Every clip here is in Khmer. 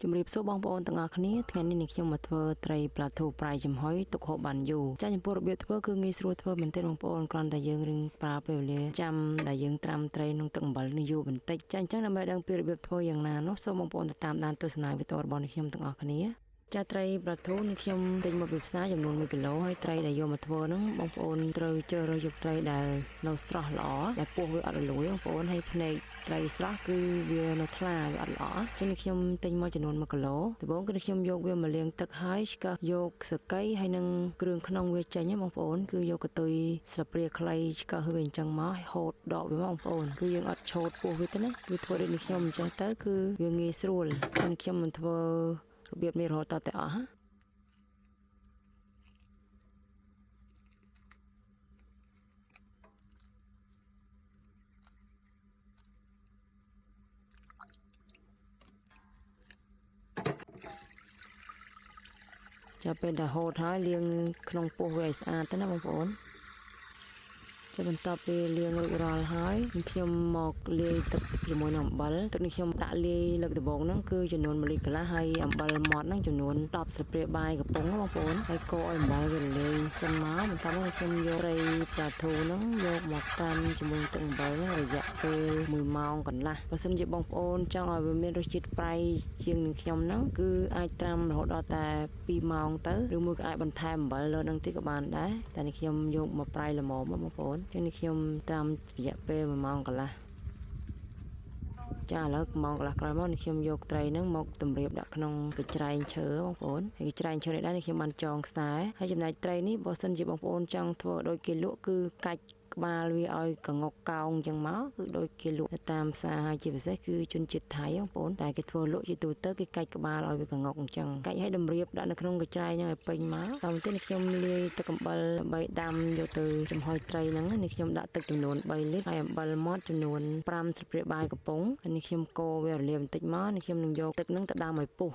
ជំរាបសួរបងប្អូនទាំងអស់គ្នាថ្ងៃនេះនឹងខ្ញុំមកធ្វើត្រីផ្លាទូប្រៃចំហុយទុកហូបបានយូរចា៎ចំពោះរបៀបធ្វើគឺងាយស្រួលធ្វើមែនទេបងប្អូនគ្រាន់តែយើងរឿងប្រើពេលវេលាចាំដែលយើងត្រាំត្រីក្នុងទឹកអំបិលនេះយូរបន្តិចចា៎អញ្ចឹងដើម្បីដឹងពីរបៀបធ្វើយ៉ាងណានោះសូមបងប្អូនទៅតាមដានទស្សនាវីដេអូរបស់ខ្ញុំទាំងអស់គ្នាចាត្រីផ្លាទូនេះខ្ញុំទិញមកពីផ្សារចំនួន1គីឡូហើយត្រីដែលយកមកធ្វើហ្នឹងបងប្អូនត្រូវជ្រើសរើសយកត្រីដែលនៅស្រស់ល្អដែលពោះវាអត់រលួយបងប្អូនហើយភ្នែកត្រីស្រស់គឺវានៅថ្លាវាអត់ល្អចឹងខ្ញុំទិញមកចំនួន1គីឡូដំបូងគឺខ្ញុំយកវាមកលាងទឹកហើយឆ្កឹះយកសកៃហើយនឹងគ្រឿងក្នុងវាចេញបងប្អូនគឺយកកតុយស្លាបព្រាខ្លីឆ្កឹះវាអញ្ចឹងមកហូតដកវាមកបងប្អូនគឺយើងអត់ឆូតពោះវាទេណាគឺធ្វើដូចនេះខ្ញុំអញ្ចឹងទៅគឺវាងាយស្រួលចឹងខ្ញុំមិនធ្វើរបៀបនេះរហូតតតែអស់ចាប់ពេលដែលហូតហើយលាងក្នុងពោះវាឲ្យស្អាតទៅណាបងប្អូនចាំបន្ទាប់ពីលាងរួចរាល់ហើយខ្ញុំមកលាយទឹកជាមួយនឹងអំបិលទឹកនេះខ្ញុំដាក់លាយលើកដំបូងហ្នឹងគឺចំនួន1លីត្រកន្លះហើយអំបិលម៉ត់ហ្នឹងចំនួន10ស្លាបព្រាបាយកំប៉ុងបងប្អូនហើយកូរឲ្យអំបិលវារលាយសិនមកបន្ទាប់មកខ្ញុំយកត្រីផ្លាទូហ្នឹងយកមកត្រាំជាមួយទឹកអំបិលហ្នឹងរយៈពេល1ម៉ោងកន្លះបើសិនជាបងប្អូនចង់ឲ្យវាមានរសជាតិប្រៃជាងនឹងខ្ញុំហ្នឹងគឺអាចត្រាំរហូតដល់តែ2ម៉ោងទៅឬមួយក៏អាចបន្ថែមអំបិលលើនឹងទៀតក៏បានដែរតែនេះខ្ញុំយកមកប្រៃល្មមបងប្អូនចឹងនេះខ្ញុំត្រាំរយៈពេល1ម៉ោងកន្លះចាឥឡូវម៉ោងកន្លះក្រោយមកនេះខ្ញុំយកត្រីហ្នឹងមកតម្រៀបដាក់ក្នុងកញ្ច្រែងឈើបងប្អូនហើយកញ្ច្រែងឈើនេះដែរនេះខ្ញុំបានចងខ្សែហើយចំណែកត្រីនេះបើសិនជាបងប្អូនចង់ធ្វើដូចគេលក់គឺកាច់ក្បាលវាឲ្យកងុកកោងអញ្ចឹងមកគឺដូចគេលក់តាមផ្សារហើយជាពិសេសគឺជនជាតិថៃបងប្អូនតែគេធ្វើលក់ជាទូទៅគេកាច់ក្បាលឲ្យវាកងុកអញ្ចឹងកាច់ឲ្យតម្រៀបដាក់នៅក្នុងកញ្ច្រែងហ្នឹងឲ្យពេញមកតាមទៀតនេះខ្ញុំលាយទឹកអំបិលដើម្បីដាំយកទៅចំហុយត្រីហ្នឹងនេះខ្ញុំដាក់ទឹកចំនួន3លីត្រហើយអំបិលម៉ត់ចំនួន5ស្លាបព្រាបាយកំប៉ុងហើយនេះខ្ញុំកូរវារលាយបន្តិចមកនេះខ្ញុំនឹងយកទឹកហ្នឹងទៅដាំឲ្យពុះ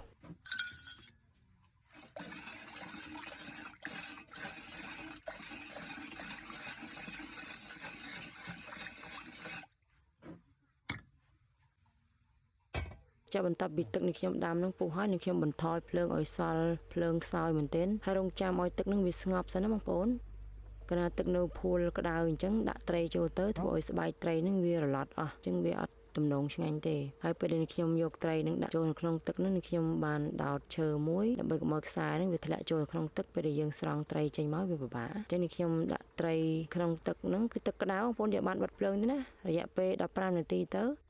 ចាប់បន្ទាប់ពីទឹកនេះខ្ញុំដាំនឹងពុះហើយនឹងខ្ញុំបន្ថយភ្លើងឲ្យសល់ភ្លើងខ្សោយមែនទែនហើយរងចាំឲ្យទឹកនឹងវាស្ងប់សិនណាបងប្អូនកាលណាទឹកនៅភួលក្តៅអញ្ចឹងដាក់ត្រីចូលទៅធ្វើឲ្យស្បែកត្រីនឹងវារលត់អស់អញ្ចឹងវាអត់ទំនងឆ្ងាញ់ទេហើយពេលដែលខ្ញុំយកត្រីនឹងដាក់ចូលក្នុងទឹកនឹងខ្ញុំបានដោតឈើមួយដើម្បីកុំឲ្យខ្សែនឹងវាធ្លាក់ចូលក្នុងទឹកពេលដែលយើងស្រង់ត្រីចេញមកវាពិបាកអញ្ចឹងនេះខ្ញុំដាក់ត្រីក្នុងទឹកនឹងគឺទឹកក្តៅបងប្អូនอย่าបានបិទភ្លើងទេណារយៈពេល15នាទីទៅ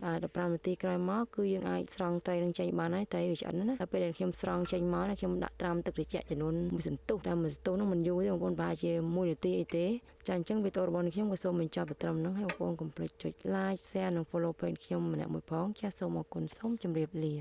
15នាទីក្រោយមកគឺយើងអាចស្រង់ត្រីនឹងចេញបានហើយត្រីវាឆ្អិនណាដល់ពេលដែលខ្ញុំស្រង់ចេញមកខ្ញុំដាក់ត្រាំទឹកត្រជាក់ចំនួន1សន្ទុះតែ1សន្ទុះនោះមិនយូរទេបងប្អូនប្រហែលជា1នាទីអីទេចាអញ្ចឹងវីដេអូរបស់ខ្ញុំក៏សូមបញ្ចប់ទៅត្រឹមហ្នឹងហើយបងប្អូនកុំភ្លេចចុច like share និង follow page ខ្ញុំម្នាក់មួយផងចាសសូមអរគុណសូមជម្រាបលា